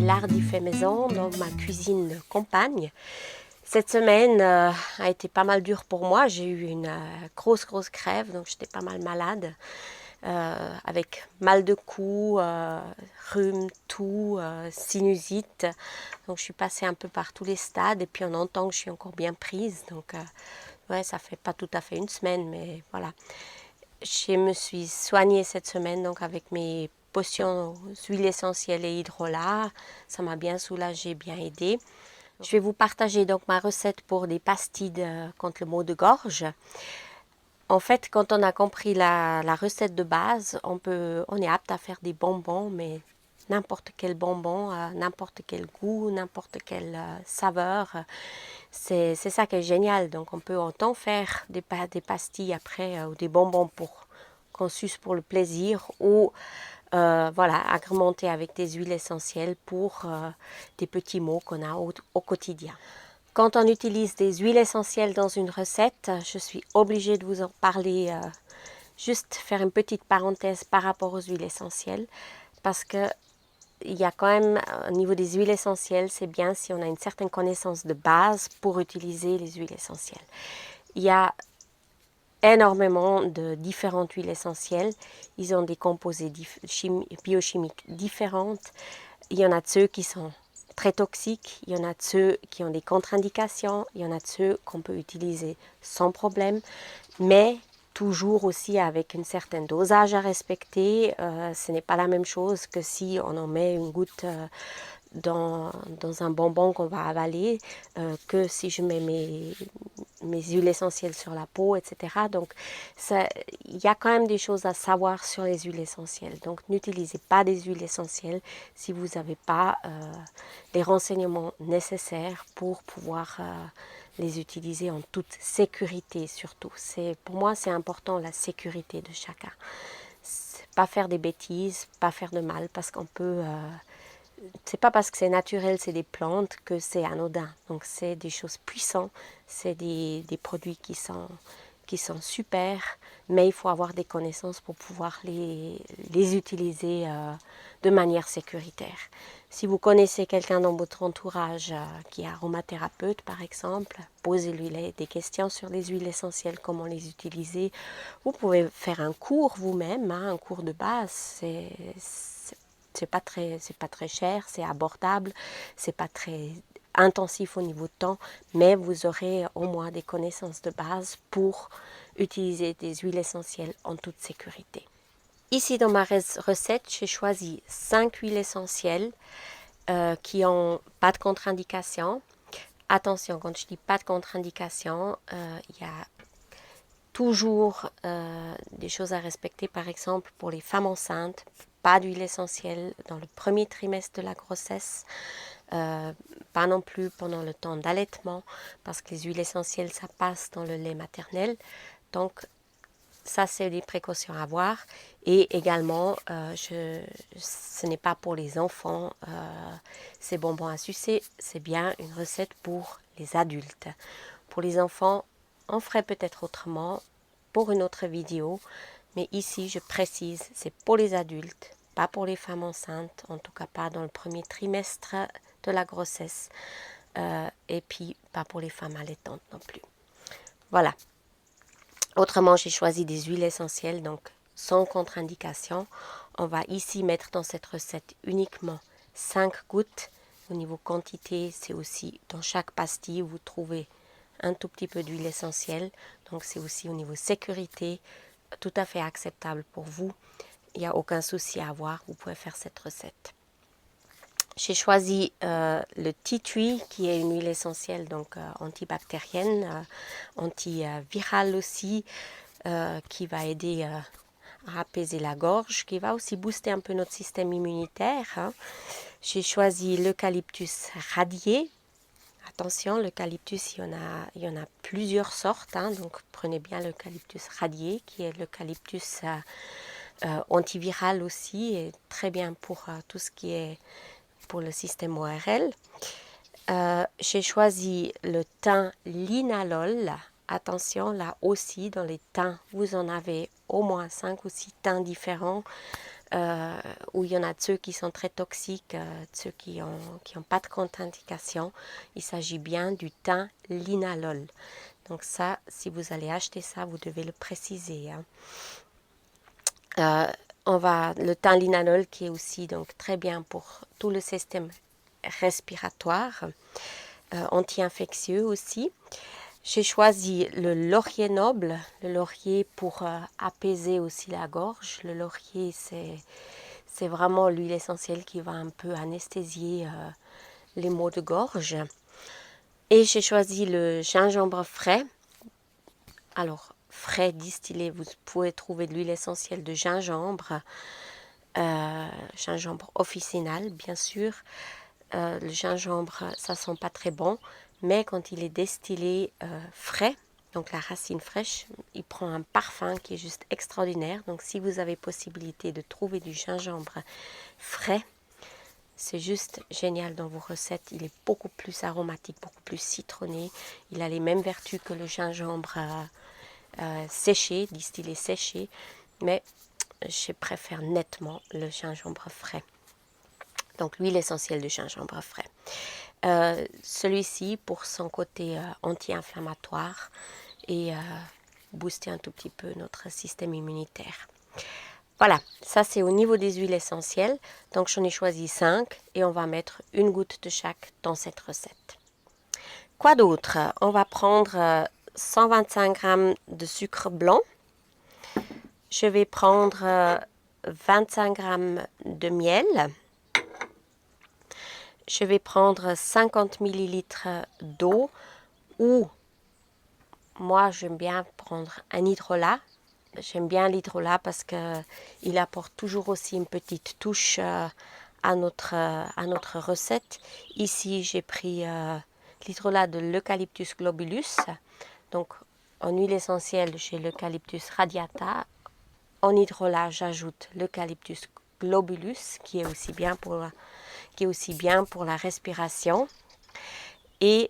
l'art du fait maison dans ma cuisine de campagne. Cette semaine a été pas mal dure pour moi. J'ai eu une grosse crève, donc j'étais pas mal malade, avec mal de cou, rhume, toux, sinusite. Donc je suis passée un peu par tous les stades et puis on entend que je suis encore bien prise. Donc ouais, ça fait pas tout à fait une semaine, mais voilà. Je me suis soignée cette semaine donc avec mes potions huiles essentielles et hydrolat. Ça m'a bien soulagée, bien aidée. Je vais vous partager donc ma recette pour des pastilles contre le maux de gorge. En fait, quand on a compris la recette de base, on est apte à faire des bonbons, mais n'importe quel bonbon, n'importe quel goût, n'importe quelle saveur. C'est ça qui est génial. Donc on peut autant faire des pastilles après ou des bonbons pour qu'on suce pour le plaisir ou voilà, agrémenter avec des huiles essentielles pour des petits maux qu'on a au quotidien. Quand on utilise des huiles essentielles dans une recette, je suis obligée de vous en parler, juste faire une petite parenthèse par rapport aux huiles essentielles, parce que il y a quand même, au niveau des huiles essentielles, c'est bien si on a une certaine connaissance de base pour utiliser les huiles essentielles. Il y a énormément de différentes huiles essentielles. Ils ont des composés biochimiques différentes. Il y en a de ceux qui sont très toxiques, il y en a de ceux qui ont des contre-indications, il y en a de ceux qu'on peut utiliser sans problème, mais toujours aussi avec un certain dosage à respecter. Ce n'est pas la même chose que si on en met une goutte dans un bonbon qu'on va avaler, que si je mets mes huiles essentielles sur la peau, etc. Donc, il y a quand même des choses à savoir sur les huiles essentielles. Donc, n'utilisez pas des huiles essentielles si vous n'avez pas les renseignements nécessaires pour pouvoir les utiliser en toute sécurité surtout. Pour moi, c'est important la sécurité de chacun. Pas faire des bêtises, pas faire de mal, parce qu'on peut... c'est pas parce que c'est naturel, c'est des plantes, que c'est anodin. Donc c'est des choses puissantes, c'est des produits qui sont super, mais il faut avoir des connaissances pour pouvoir les utiliser de manière sécuritaire. Si vous connaissez quelqu'un dans votre entourage qui est aromathérapeute par exemple, posez-lui des questions sur les huiles essentielles, comment les utiliser. Vous pouvez faire un cours vous-même, un cours de base, c'est pas très cher, c'est abordable, c'est pas très intensif au niveau de temps, mais vous aurez au moins des connaissances de base pour utiliser des huiles essentielles en toute sécurité. Ici dans ma recette, j'ai choisi 5 huiles essentielles qui n'ont pas de contre-indication. Attention, quand je dis pas de contre-indication, il y a toujours des choses à respecter. Par exemple, pour les femmes enceintes, pas d'huile essentielle dans le premier trimestre de la grossesse, pas non plus pendant le temps d'allaitement, parce que les huiles essentielles, ça passe dans le lait maternel. Donc, ça, c'est des précautions à avoir. Et également, ce n'est pas pour les enfants, ces bonbons à sucer, c'est bien une recette pour les adultes. Pour les enfants, on ferait peut-être autrement pour une autre vidéo, mais ici, je précise, c'est pour les adultes, pas pour les femmes enceintes, en tout cas pas dans le premier trimestre de la grossesse, et puis pas pour les femmes allaitantes non plus. Voilà. Autrement, j'ai choisi des huiles essentielles, donc sans contre-indication. On va ici mettre dans cette recette uniquement 5 gouttes. Au niveau quantité, c'est aussi dans chaque pastille, vous trouvez un tout petit peu d'huile essentielle. Donc c'est aussi au niveau sécurité tout à fait acceptable pour vous. Il n'y a aucun souci à avoir, vous pouvez faire cette recette. J'ai choisi le tea tree qui est une huile essentielle donc antibactérienne, antivirale aussi, qui va aider à apaiser la gorge, qui va aussi booster un peu notre système immunitaire. Hein. J'ai choisi l'eucalyptus radié. Attention, l'eucalyptus, il y en a plusieurs sortes, hein, donc prenez bien l'eucalyptus radié, qui est l'eucalyptus antiviral aussi, et très bien pour tout ce qui est pour le système ORL. J'ai choisi le thym linalol. Attention, là aussi, dans les thym, vous en avez au moins 5 ou 6 thym différents. où il y en a de ceux qui sont très toxiques, de ceux qui ont pas de contre-indication. Il s'agit bien du thym linalol. Donc ça, si vous allez acheter ça, vous devez le préciser. Le thym linalol qui est aussi donc très bien pour tout le système respiratoire, anti-infectieux aussi. J'ai choisi le laurier noble, le laurier pour apaiser aussi la gorge. Le laurier, c'est vraiment l'huile essentielle qui va un peu anesthésier les maux de gorge. Et j'ai choisi le gingembre frais. Alors, frais distillé, vous pouvez trouver de l'huile essentielle de gingembre, gingembre officinal, bien sûr. Le gingembre, ça sent pas très bon, mais quand il est distillé frais, donc la racine fraîche, il prend un parfum qui est juste extraordinaire. Donc si vous avez possibilité de trouver du gingembre frais, c'est juste génial dans vos recettes. Il est beaucoup plus aromatique, beaucoup plus citronné. Il a les mêmes vertus que le gingembre séché, distillé séché, mais je préfère nettement le gingembre frais. Donc l'huile essentielle de gingembre frais. Celui-ci pour son côté anti-inflammatoire et booster un tout petit peu notre système immunitaire. Voilà, ça c'est au niveau des huiles essentielles. Donc j'en ai choisi 5 et on va mettre une goutte de chaque dans cette recette. Quoi d'autre? On va prendre 125 g de sucre blanc. Je vais prendre 25 g de miel. Je vais prendre 50 ml d'eau ou moi j'aime bien prendre un hydrolat. J'aime bien l'hydrolat parce qu'il apporte toujours aussi une petite touche à notre recette. Ici j'ai pris l'hydrolat de l'Eucalyptus globulus. Donc en huile essentielle j'ai l'Eucalyptus radiata. En hydrolat j'ajoute l'Eucalyptus globulus qui est aussi bien pour la respiration. Et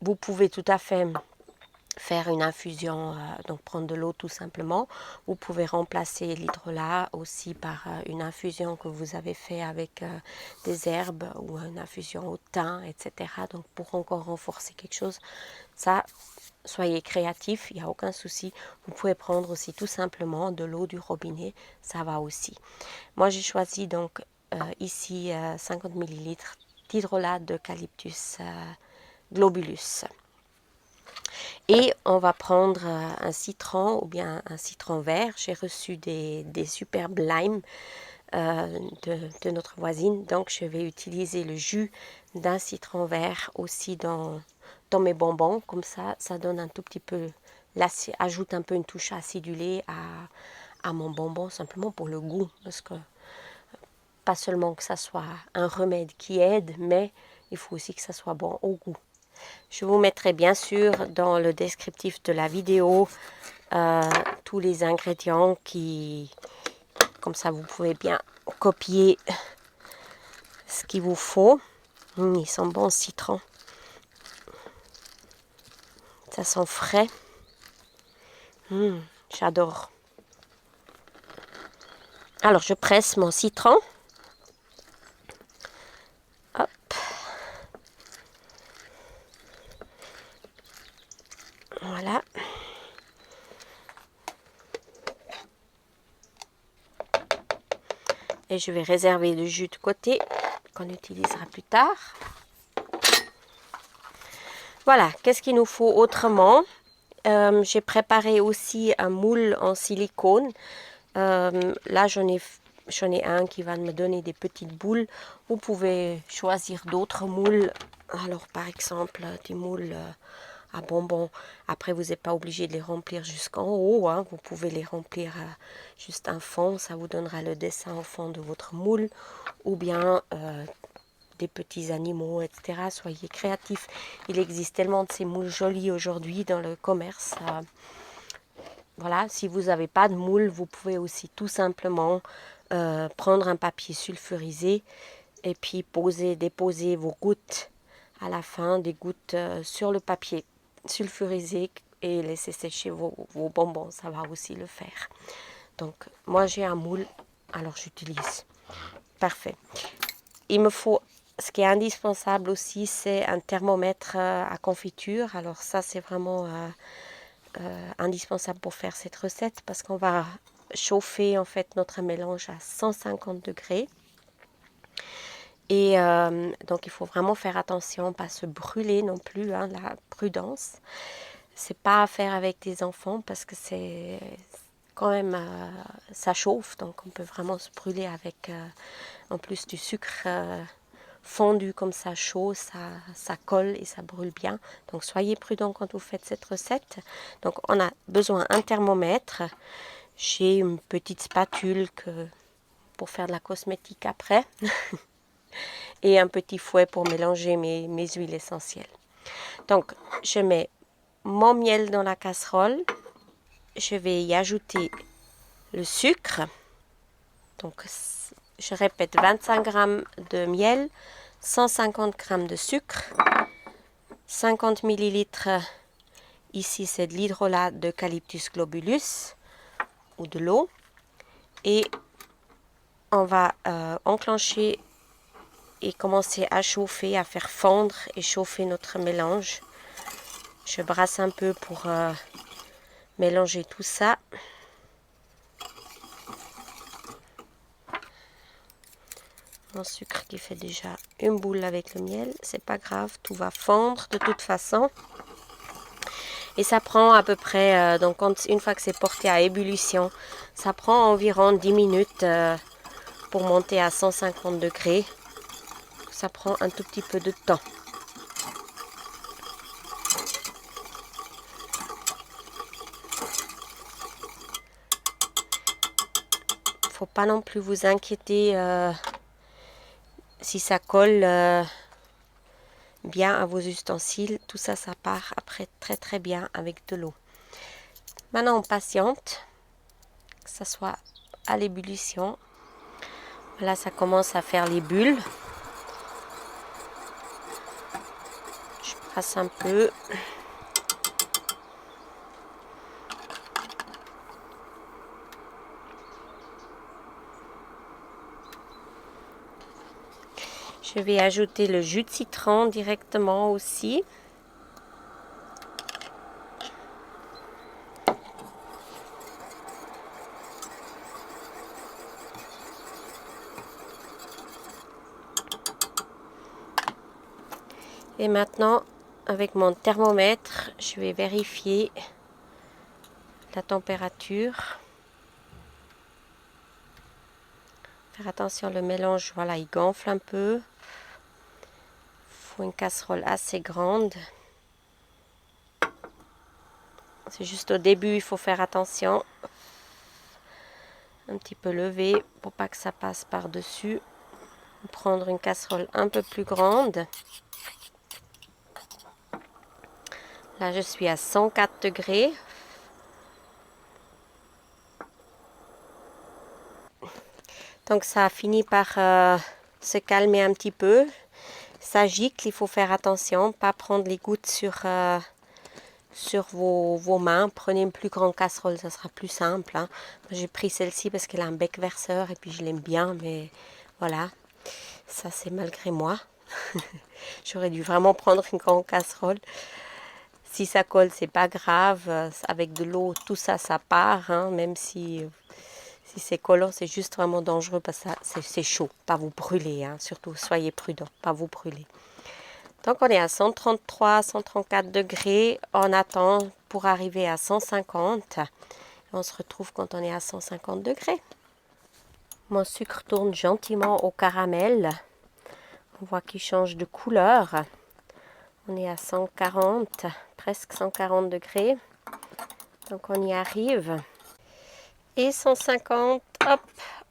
vous pouvez tout à fait faire une infusion, donc prendre de l'eau tout simplement. Vous pouvez remplacer l'hydrolat aussi par une infusion que vous avez fait avec des herbes ou une infusion au thym, etc. Donc pour encore renforcer quelque chose, ça, soyez créatifs, il n'y a aucun souci. Vous pouvez prendre aussi tout simplement de l'eau du robinet, ça va aussi. Moi j'ai choisi donc ici 50 ml d'hydrolat d'Eucalyptus globulus. Et on va prendre un citron ou bien un citron vert. J'ai reçu des superbes limes de notre voisine. Donc je vais utiliser le jus d'un citron vert aussi dans mes bonbons. Comme ça donne un tout petit peu, ajoute un peu une touche acidulée à mon bonbon, simplement pour le goût. Parce que pas seulement que ça soit un remède qui aide, mais il faut aussi que ça soit bon au goût. Je vous mettrai bien sûr dans le descriptif de la vidéo tous les ingrédients comme ça vous pouvez bien copier ce qu'il vous faut. Ils sont bons, citron. Ça sent frais. J'adore. Alors je presse mon citron. Hop. Voilà. Et je vais réserver le jus de côté qu'on utilisera plus tard. Voilà, qu'est-ce qu'il nous faut autrement? J'ai préparé aussi un moule en silicone. Là, j'en ai un qui va me donner des petites boules. Vous pouvez choisir d'autres moules. Alors, par exemple, des moules à bonbons. Après, vous n'êtes pas obligé de les remplir jusqu'en haut. Hein. Vous pouvez les remplir juste un fond. Ça vous donnera le dessin au fond de votre moule. Ou bien des petits animaux, etc. Soyez créatifs. Il existe tellement de ces moules jolis aujourd'hui dans le commerce. Voilà, si vous n'avez pas de moule, vous pouvez aussi tout simplement prendre un papier sulfurisé et puis déposer vos gouttes à la fin, des gouttes sur le papier sulfurisé et laisser sécher vos bonbons. Ça va aussi le faire. Donc moi j'ai un moule, alors j'utilise. Parfait. Il me faut, ce qui est indispensable aussi, c'est un thermomètre à confiture. Alors ça c'est vraiment indispensable pour faire cette recette parce qu'on va chauffer en fait notre mélange à 150 degrés. Et donc il faut vraiment faire attention, pas se brûler non plus, hein, la prudence. C'est pas à faire avec des enfants parce que c'est quand même, ça chauffe, donc on peut vraiment se brûler avec en plus du sucre fondu comme ça chaud, ça colle et ça brûle bien. Donc soyez prudents quand vous faites cette recette. Donc on a besoin d'un thermomètre. J'ai une petite spatule pour faire de la cosmétique après. Et un petit fouet pour mélanger mes huiles essentielles. Donc, je mets mon miel dans la casserole. Je vais y ajouter le sucre. Donc, je répète, 25 g de miel, 150 g de sucre, 50 ml, ici c'est de l'hydrolat d'Eucalyptus globulus ou de l'eau. Et on va enclencher et commencer à chauffer, à faire fondre et chauffer notre mélange. Je brasse un peu pour mélanger tout ça. Mon sucre qui fait déjà une boule avec le miel, c'est pas grave, tout va fondre de toute façon. Et ça prend à peu près, donc une fois que c'est porté à ébullition, ça prend environ 10 minutes pour monter à 150 degrés. Ça prend un tout petit peu de temps. Faut pas non plus vous inquiéter si ça colle bien à vos ustensiles. Tout ça, ça part après très très bien avec de l'eau. Maintenant, on patiente que ça soit à l'ébullition. Là, ça commence à faire les bulles. Je brasse un peu. Je vais ajouter le jus de citron directement aussi. Et maintenant, avec mon thermomètre, je vais vérifier la température. Faire attention, le mélange, voilà, il gonfle un peu. Il faut une casserole assez grande. C'est juste au début, il faut faire attention. Un petit peu lever pour pas que ça passe par-dessus. Prendre une casserole un peu plus grande. Là, je suis à 104 degrés. Donc, ça a fini par se calmer un petit peu. Ça gicle, il faut faire attention, pas prendre les gouttes sur vos mains. Prenez une plus grande casserole, ça sera plus simple. Hein. J'ai pris celle-ci parce qu'elle a un bec verseur et puis je l'aime bien, mais voilà, ça c'est malgré moi. J'aurais dû vraiment prendre une grande casserole. Si ça colle, c'est pas grave. Avec de l'eau, tout ça, ça part. Hein, même si c'est collant, c'est juste vraiment dangereux parce que c'est chaud. Pas vous brûler. Hein, surtout, soyez prudents. Pas vous brûler. Donc, on est à 133, 134 degrés. On attend pour arriver à 150. On se retrouve quand on est à 150 degrés. Mon sucre tourne gentiment au caramel. On voit qu'il change de couleur. On est à 140, presque 140 degrés. Donc on y arrive. Et 150, hop,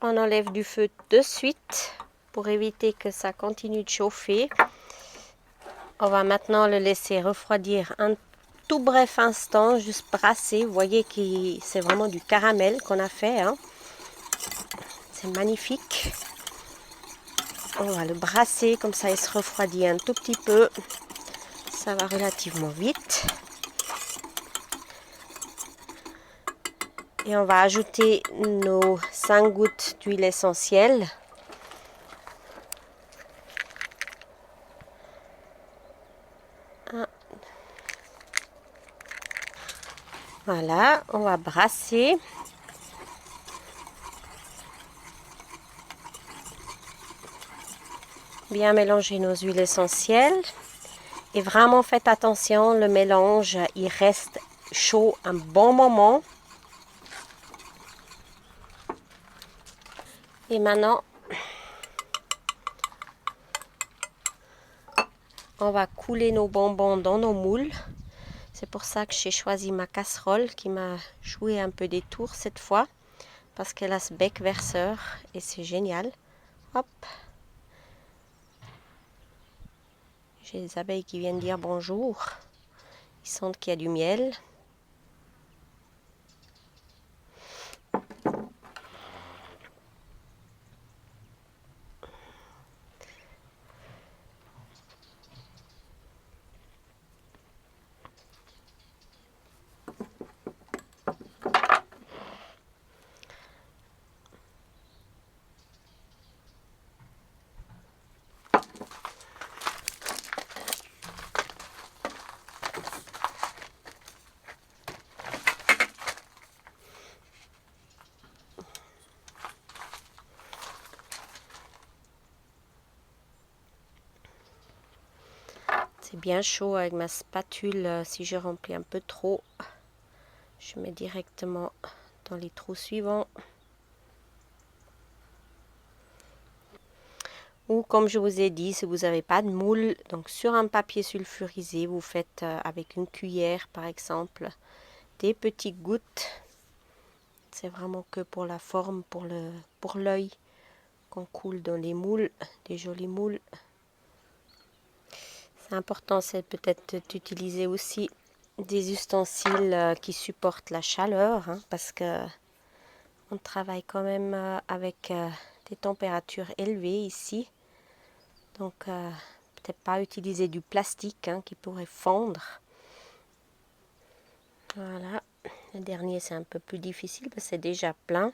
on enlève du feu de suite pour éviter que ça continue de chauffer. On va maintenant le laisser refroidir un tout bref instant, juste brasser. Vous voyez que c'est vraiment du caramel qu'on a fait. Hein. C'est magnifique. On va le brasser, comme ça il se refroidit un tout petit peu. Ça va relativement vite. Et on va ajouter nos 5 gouttes d'huile essentielle. Voilà, on va brasser. Bien mélanger nos huiles essentielles. Et vraiment faites attention, le mélange, il reste chaud un bon moment. Et maintenant, on va couler nos bonbons dans nos moules. C'est pour ça que j'ai choisi ma casserole qui m'a joué un peu des tours cette fois. Parce qu'elle a ce bec verseur et c'est génial. Hop. J'ai des abeilles qui viennent dire bonjour. Ils sentent qu'il y a du miel. C'est bien chaud avec ma spatule. Si je remplis un peu trop, je mets directement dans les trous suivants. Ou comme je vous ai dit, si vous n'avez pas de moule, donc sur un papier sulfurisé, vous faites avec une cuillère par exemple des petites gouttes. C'est vraiment que pour la forme, pour l'œil qu'on coule dans les moules, des jolis moules. C'est important, c'est peut-être d'utiliser aussi des ustensiles qui supportent la chaleur, hein, parce que on travaille quand même avec des températures élevées ici. Donc peut-être pas utiliser du plastique hein, qui pourrait fondre. Voilà, le dernier c'est un peu plus difficile parce que c'est déjà plein.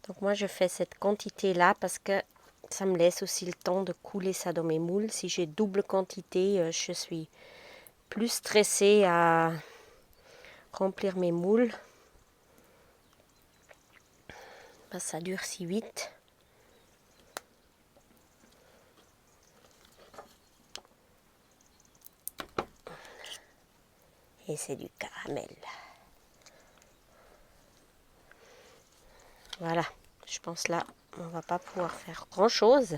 Donc moi je fais cette quantité là parce que ça me laisse aussi le temps de couler ça dans mes moules. Si j'ai double quantité, je suis plus stressée à remplir mes moules. Parce que ça durcit vite. Et c'est du caramel. Voilà, je pense là, on va pas pouvoir faire grand chose.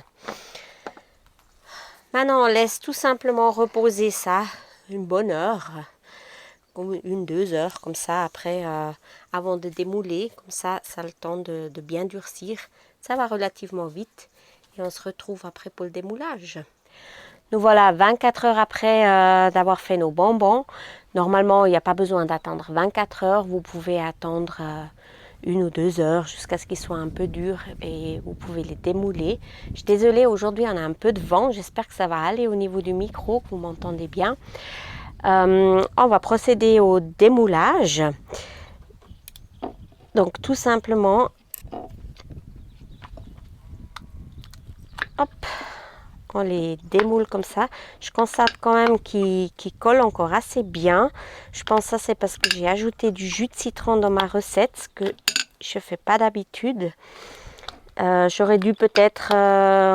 Maintenant, on laisse tout simplement reposer ça une bonne heure, une, 2 heures, comme ça, après, avant de démouler. Comme ça a le temps de bien durcir. Ça va relativement vite. Et on se retrouve après pour le démoulage. Nous voilà 24 heures après d'avoir fait nos bonbons. Normalement, il n'y a pas besoin d'attendre 24 heures. Vous pouvez attendre 1 ou 2 heures jusqu'à ce qu'ils soient un peu durs et vous pouvez les démouler. Je suis désolée, aujourd'hui on a un peu de vent. J'espère que ça va aller au niveau du micro, que vous m'entendez bien. On va procéder au démoulage. Donc tout simplement, hop, on les démoule comme ça. Je constate quand même qu'ils collent encore assez bien. Je pense que ça c'est parce que j'ai ajouté du jus de citron dans ma recette, ce que je ne fais pas d'habitude. J'aurais dû peut-être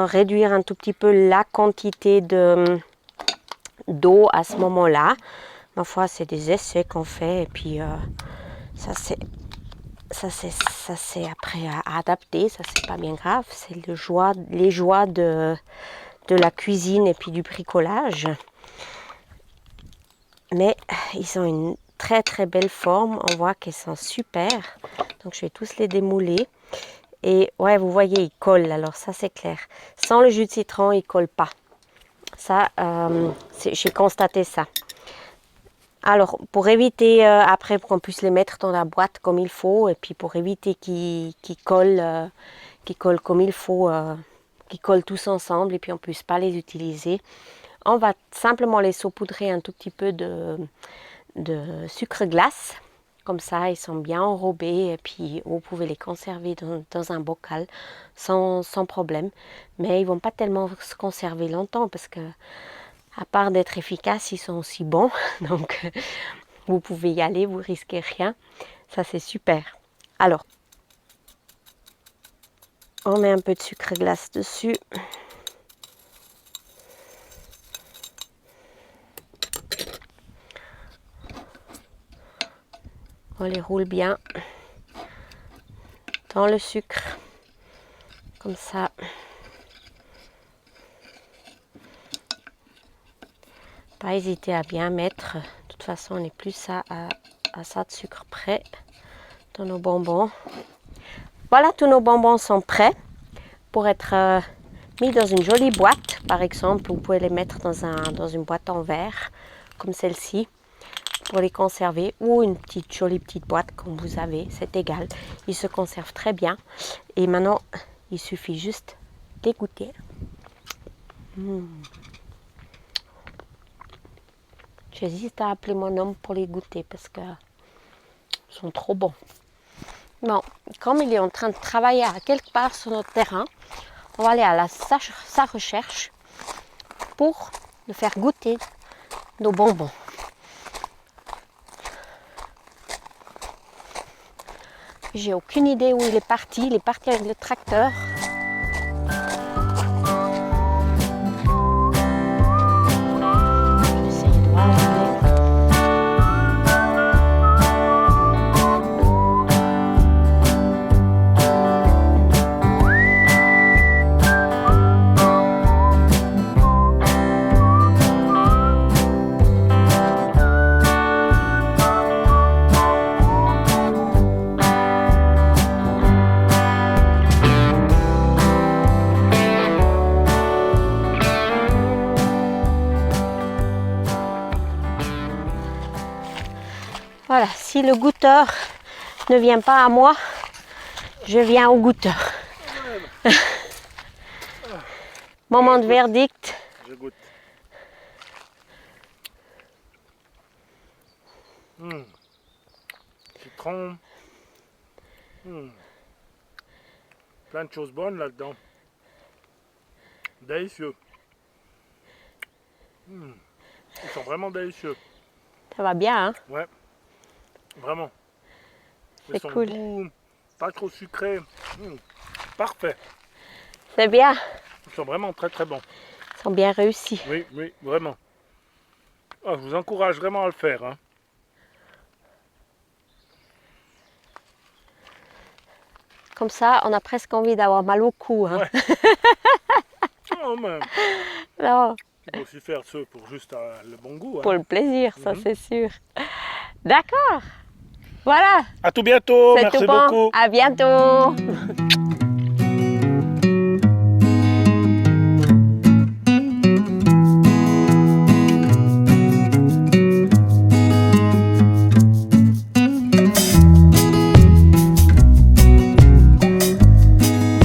réduire un tout petit peu la quantité d'eau à ce moment-là. Ma foi, c'est des essais qu'on fait et puis ça c'est après à adapter. Ça c'est pas bien grave. C'est les joies de la cuisine et puis du bricolage. Mais ils ont une très très belle forme. On voit qu'ils sont super. Donc je vais tous les démouler. Et ouais, vous voyez, ils collent. Alors ça c'est clair. Sans le jus de citron, ils collent pas. Ça, j'ai constaté ça. Alors, pour éviter après qu'on puisse les mettre dans la boîte comme il faut, et puis pour éviter qu'ils collent comme il faut, qu'ils collent tous ensemble et puis on ne puisse pas les utiliser, on va simplement les saupoudrer un tout petit peu de sucre glace. Comme ça, ils sont bien enrobés et puis vous pouvez les conserver dans un bocal sans problème. Mais ils vont pas tellement se conserver longtemps parce que, à part d'être efficaces, ils sont aussi bons. Donc, vous pouvez y aller, vous risquez rien. Ça, c'est super. Alors, on met un peu de sucre glace dessus. On les roule bien dans le sucre, comme ça. Pas hésiter à bien mettre. De toute façon, on n'est plus à ça de sucre près dans nos bonbons. Voilà, tous nos bonbons sont prêts pour être mis dans une jolie boîte. Par exemple, vous pouvez les mettre dans une boîte en verre, comme celle-ci, pour les conserver, ou une jolie petite boîte comme vous avez, c'est égal. Ils se conservent très bien. Et maintenant, il suffit juste de les goûter. J'hésite à appeler mon homme pour les goûter parce que ils sont trop bons. Bon, comme il est en train de travailler à quelque part sur notre terrain, on va aller à sa recherche pour le faire goûter nos bonbons. J'ai aucune idée où il est parti. Il est parti avec le tracteur. Voilà, si le goûteur ne vient pas à moi, je viens au goûteur. Moment de verdict. Je goûte. Citron. Plein de choses bonnes là-dedans. Délicieux. Ils sont vraiment délicieux. Ça va bien, hein? Ouais. Vraiment. C'est cool. Doux, pas trop sucrés. Parfait. C'est bien. Ils sont vraiment très très bons. Ils sont bien réussis. Oui, oui, vraiment. Oh, je vous encourage vraiment à le faire. Hein. Comme ça, on a presque envie d'avoir mal au cou. Hein. Ouais. Oh, mais... Non. Tu peux aussi faire ceux pour juste le bon goût. Hein. Pour le plaisir, ça c'est sûr. D'accord. Voilà. À tout bientôt. C'est Merci tout bon. beaucoup. À bientôt.